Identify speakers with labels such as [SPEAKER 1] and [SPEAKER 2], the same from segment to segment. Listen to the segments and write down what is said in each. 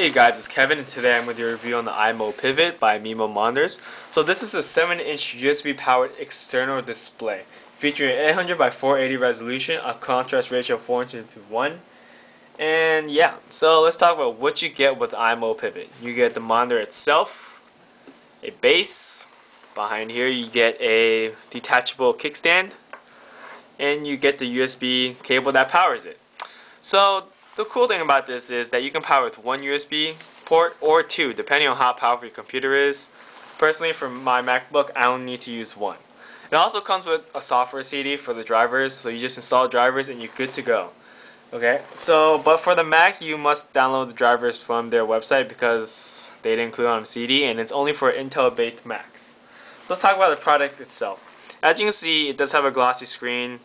[SPEAKER 1] Hey guys, it's Kevin, and today I'm going to do a review on the iMo Pivot by Mimo monitors. So this is a 7-inch USB powered external display featuring 800 by 480 resolution, a contrast ratio of 4:1. And yeah, so let's talk about what you get with the iMo Pivot. You get the monitor itself, a base, behind here you get a detachable kickstand, and you get the USB cable that powers it. So the cool thing about this is that you can power with one USB port or two, depending on how powerful your computer is. Personally, for my MacBook, I only need to use one. It also comes with a software CD for the drivers, so you just install drivers and you're good to go. Okay, so but for the Mac, you must download the drivers from their website because they didn't include it on the CD, and it's only for Intel-based Macs. So let's talk about the product itself. As you can see, it does have a glossy screen.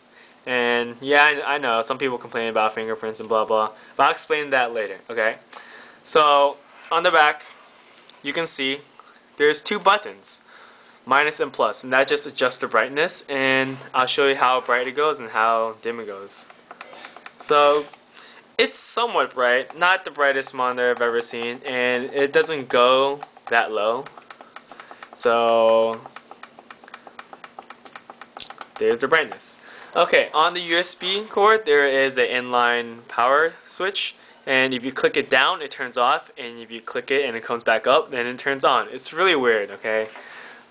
[SPEAKER 1] And yeah, I know some people complain about fingerprints and blah blah, but I'll explain that later, okay? So on the back, you can see there's two buttons, minus and plus, and that just adjusts the brightness, and I'll show you how bright it goes and how dim it goes. So it's somewhat bright, not the brightest monitor I've ever seen, and it doesn't go that low. So there's the brightness. Okay, on the USB cord there is an inline power switch, and if you click it down it turns off, and if you click it and it comes back up then it turns on. It's really weird, okay?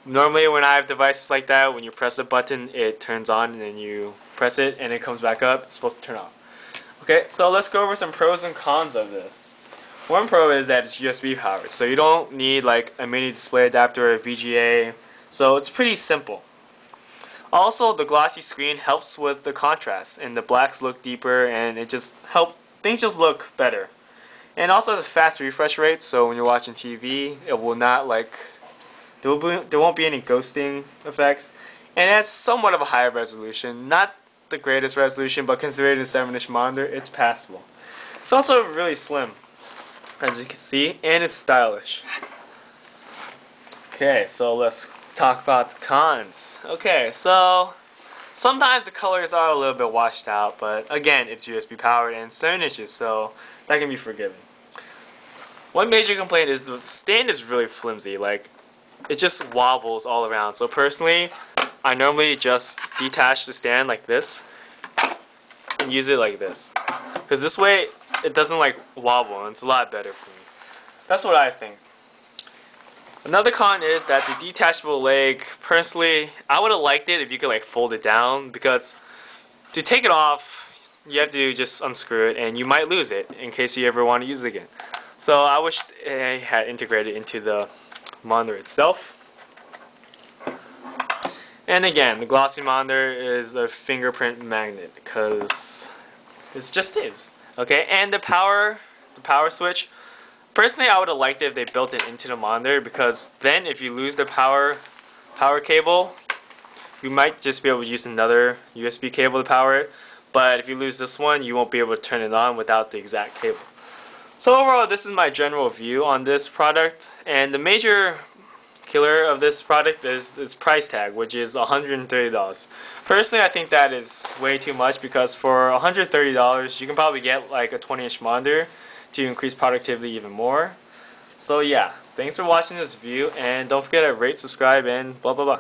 [SPEAKER 1] Normally when I have devices like that, when you press a button it turns on, and then you press it and it comes back up, it's supposed to turn off. Okay, so let's go over some pros and cons of this. One pro is that it's USB powered, so you don't need like a mini display adapter or a VGA, so it's pretty simple. Also, the glossy screen helps with the contrast, and the blacks look deeper, and it just things just look better. And also has a fast refresh rate, so when you're watching TV, it will not there won't be any ghosting effects. And it has somewhat of a higher resolution, not the greatest resolution, but considering a 7-inch monitor, it's passable. It's also really slim, as you can see, and it's stylish. Okay, so let's talk about the cons. Okay, so sometimes the colors are a little bit washed out, but again, it's USB powered and 7 inches, so that can be forgiven. One major complaint is the stand is really flimsy, like it just wobbles all around. So personally, I normally just detach the stand like this and use it like this, because this way it doesn't like wobble, and it's a lot better for me. That's what I think. Another con is that the detachable leg, personally, I would have liked it if you could like fold it down, because to take it off, you have to just unscrew it, and you might lose it in case you ever want to use it again. So I wish it had integrated into the monitor itself. And again, the glossy monitor is a fingerprint magnet, because it just is. Okay, and the power switch. Personally, I would have liked it if they built it into the monitor, because then if you lose the power cable, you might just be able to use another USB cable to power it. But if you lose this one, you won't be able to turn it on without the exact cable. So overall, this is my general view on this product, and the major killer of this product is its price tag, which is $130. Personally, I think that is way too much, because for $130, you can probably get like a 20-inch monitor to increase productivity even more. So yeah, thanks for watching this review, and don't forget to rate, subscribe, and blah blah blah.